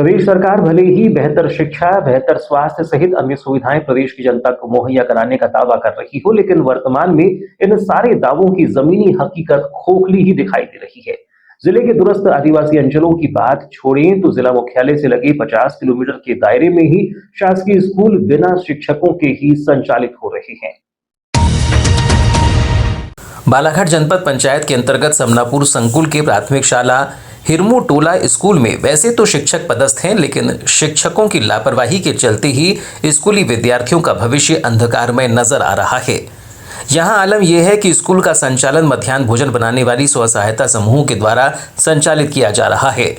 प्रदेश सरकार भले ही बेहतर शिक्षा, बेहतर स्वास्थ्य सहित अन्य सुविधाएं प्रदेश की जनता को मुहैया कराने का दावा कर रही हो, लेकिन वर्तमान में इन सारे दावों की जमीनी हकीकत खोखली ही दिखाई दे रही है। जिले के दूरस्थ आदिवासी अंचलों की बात छोड़ें तो जिला मुख्यालय से लगे 50 किलोमीटर के दायरे में ही शासकीय स्कूल बिना शिक्षकों के ही संचालित हो रहे हैं। बालाघाट जनपद पंचायत के अंतर्गत समनापुर संकुल के प्राथमिक शाला हिरमू टोला स्कूल में वैसे तो शिक्षक पदस्थ हैं, लेकिन शिक्षकों की लापरवाही के चलते ही स्कूली विद्यार्थियों का भविष्य अंधकारमय नजर आ रहा है। यहाँ आलम यह है कि स्कूल का संचालन मध्याह्न भोजन बनाने वाली स्व सहायता समूहों के द्वारा संचालित किया जा रहा है,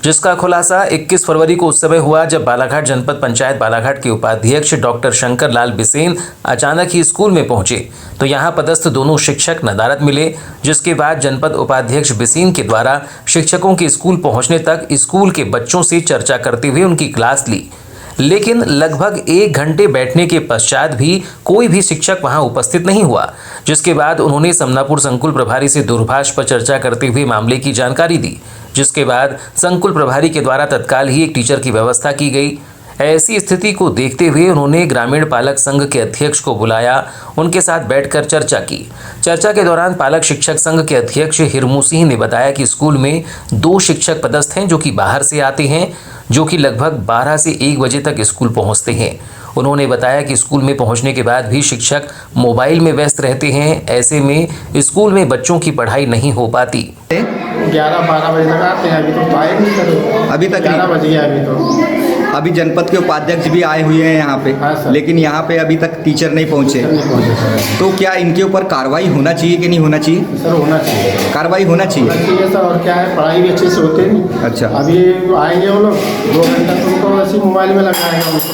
जिसका खुलासा 21 फरवरी को उस समय हुआ जब बालाघाट जनपद पंचायत बालाघाट के उपाध्यक्ष डॉक्टर शंकर लाल बिसेन अचानक ही स्कूल में पहुंचे तो यहां पदस्थ दोनों शिक्षक नदारद मिले, जिसके बाद जनपद उपाध्यक्ष बिसेन के द्वारा शिक्षकों के स्कूल पहुंचने तक स्कूल के बच्चों से चर्चा करते हुए उनकी क्लास ली, लेकिन लगभग 1 घंटे बैठने के पश्चात भी कोई भी शिक्षक वहां उपस्थित नहीं हुआ, जिसके बाद उन्होंने समनापुर संकुल प्रभारी से दूरभाष पर चर्चा करते हुए मामले की जानकारी दी, जिसके बाद संकुल प्रभारी के द्वारा तत्काल ही एक टीचर की व्यवस्था की गई। ऐसी स्थिति को देखते हुए उन्होंने ग्रामीण पालक संघ के अध्यक्ष को बुलाया, उनके साथ बैठकर चर्चा की। चर्चा के दौरान पालक शिक्षक संघ के अध्यक्ष हिरमू सिंह ने बताया कि स्कूल में 2 शिक्षक पदस्थ हैं जो कि बाहर से आते हैं, जो कि लगभग 12 से 1 बजे तक स्कूल पहुंचते हैं। उन्होंने बताया कि स्कूल में पहुंचने के बाद भी शिक्षक मोबाइल में व्यस्त रहते हैं, ऐसे में स्कूल में बच्चों की पढ़ाई नहीं हो पाती। 11-12 बजे तक आते हैं, अभी तो आए नहीं सर। अभी तक 11 बज गया अभी तो। अभी जनपद के उपाध्यक्ष भी आए हुए हैं यहाँ पे। हाँ, लेकिन यहाँ पे अभी तक टीचर नहीं पहुँचे। तो क्या इनके ऊपर कार्रवाई होना चाहिए कि नहीं होना चाहिए? सर होना चाहिए, कार्रवाई होना चाहिए सर। और क्या है, पढ़ाई भी अच्छे से होते नहीं। अच्छा, अभी आएंगे वो लोग 2 घंटा तो उनको ऐसे मोबाइल में लगाएगा उनको।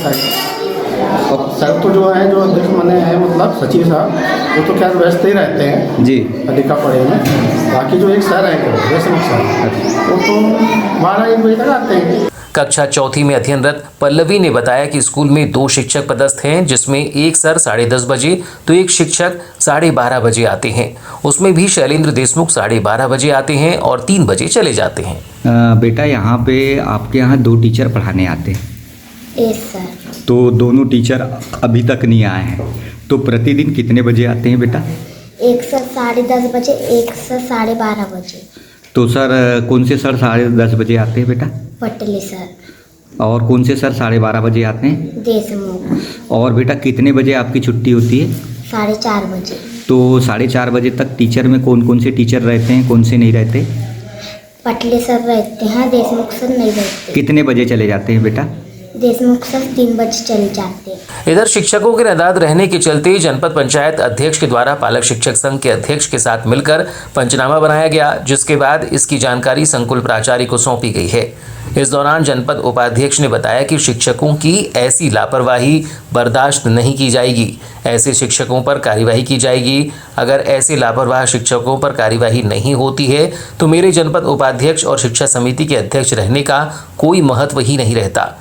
सर तो जो है, जो अध्यक्ष मने हैं मतलब सचिव साहब, वो तो क्या व्यस्त ही रहते हैं जी अधिका पढ़े में। बाकी जो एक सर है देशमुख सर, वो तो 12-1 बजे तक आते हैं। कक्षा 4 में अध्ययनरत पल्लवी ने बताया कि स्कूल में 2 शिक्षक पदस्थ हैं, जिसमें एक सर 10:30 बजे तो एक शिक्षक 12:30 बजे आते हैं। उसमें भी शैलेंद्र देशमुख 12:30 बजे आते हैं और 3 बजे चले जाते हैं। बेटा, यहाँ पे आपके यहाँ 2 टीचर पढ़ाने आते हैं? सर। तो दोनों टीचर अभी तक नहीं आए हैं, तो प्रतिदिन कितने बजे आते हैं बेटा? एक सर 10:30 बजे, एक सर 12:30 बजे। तो सर कौन से सर 10:30 बजे आते हैं बेटा? पटले सर। और कौन से सर 12:30 बजे आते हैं? देशमुख। और बेटा कितने बजे आपकी छुट्टी होती है? 4:30 बजे। तो 4:30 बजे तक टीचर में कौन कौन से टीचर रहते हैं, कौन से नहीं रहते? पटले सर रहते हैं, देशमुख सर नहीं रहते। कितने बजे चले जाते हैं बेटा? देशमुख सर 3 बजे चले जाते हैं। इधर शिक्षकों के नादाद रहने के चलते जनपद पंचायत अध्यक्ष के द्वारा पालक शिक्षक संघ के अध्यक्ष के साथ मिलकर पंचनामा बनाया गया, जिसके बाद इसकी जानकारी संकुल प्राचार्य को सौंपी गई है। इस दौरान जनपद उपाध्यक्ष ने बताया कि शिक्षकों की ऐसी लापरवाही बर्दाश्त नहीं की जाएगी, ऐसे शिक्षकों पर कार्यवाही की जाएगी। अगर ऐसे लापरवाह शिक्षकों पर कार्यवाही नहीं होती है तो मेरे जनपद उपाध्यक्ष और शिक्षा समिति के अध्यक्ष रहने का कोई महत्व ही नहीं रहता।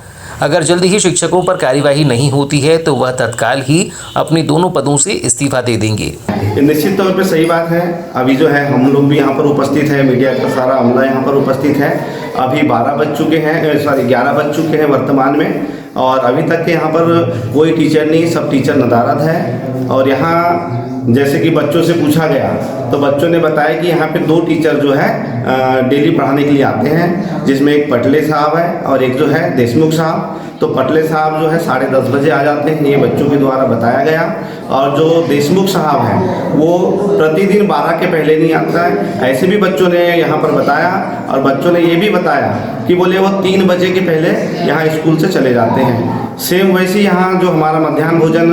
अगर जल्दी ही शिक्षकों पर कार्यवाही नहीं होती है तो वह तत्काल ही अपने दोनों पदों से इस्तीफा दे देंगे। निश्चित तौर पर सही बात है। अभी जो है हम लोग भी यहाँ पर उपस्थित है, मीडिया का सारा अमला यहाँ पर उपस्थित है। अभी 11 बज चुके हैं वर्तमान में, और अभी तक के यहाँ पर कोई टीचर नहीं, सब टीचर नदारद है। और यहाँ जैसे कि बच्चों से पूछा गया तो बच्चों ने बताया कि यहाँ पे 2 टीचर जो है डेली पढ़ाने के लिए आते हैं, जिसमें एक पटले साहब है और एक जो है देशमुख साहब। तो पटले साहब जो है 10:30 बजे आ जाते हैं, ये बच्चों के द्वारा बताया गया। और जो देशमुख साहब हैं वो प्रतिदिन 12 के पहले नहीं आता है, ऐसे भी बच्चों ने यहाँ पर बताया। और बच्चों ने ये भी बताया कि बोले वो 3 बजे के पहले यहाँ स्कूल से चले जाते हैं। सेम वैसे यहाँ जो हमारा मध्याह्न भोजन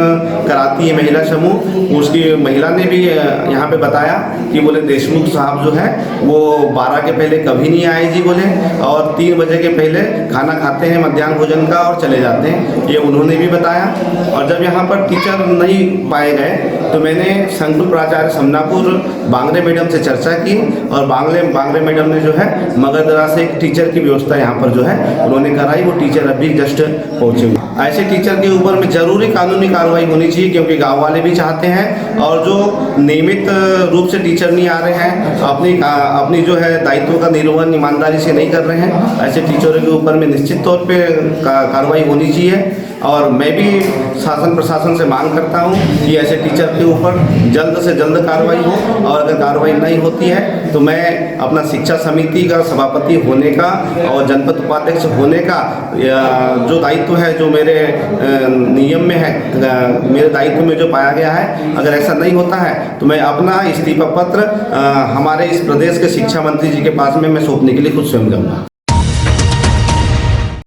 कराती है महिला समूह, उसकी महिला ने भी यहाँ पे बताया कि बोले देशमुख साहब जो है वो 12 के पहले कभी नहीं आए जी बोले, और 3 बजे के पहले खाना खाते हैं मध्याह्न भोजन का और चले जाते हैं, ये उन्होंने भी बताया। और जब यहाँ पर टीचर नहीं पाए गए तो मैंने संकुल प्राचार्य समनापुर बांगरे मैडम से चर्चा की, और बांगरे मैडम ने जो है मगधरा से एक टीचर की व्यवस्था यहाँ पर जो है उन्होंने कराई। वो टीचर अभी जस्ट पहुँचे हुए। ऐसे टीचर के ऊपर में जरूरी कानूनी कार्रवाई होनी चाहिए, क्योंकि गांव वाले भी चाहते हैं और जो नियमित रूप से टीचर नहीं आ रहे हैं, अपनी जो है दायित्व का निर्वहन ईमानदारी से नहीं कर रहे हैं, ऐसे टीचरों के ऊपर में निश्चित तौर पे कार्रवाई होनी चाहिए। और मैं भी शासन प्रशासन से मांग करता हूं कि ऐसे टीचर के ऊपर जल्द से जल्द कार्रवाई हो, और अगर कार्रवाई नहीं होती है तो मैं अपना शिक्षा समिति का सभापति होने का और जनपद उपाध्यक्ष होने का जो दायित्व है, जो मेरे नियम में है, मेरे दायित्व में जो पाया गया है, अगर ऐसा नहीं होता है तो मैं अपना इस्तीफा पत्र हमारे इस प्रदेश के शिक्षा मंत्री जी के पास में मैं सौंपने के लिए खुद स्वयं जाऊँगा।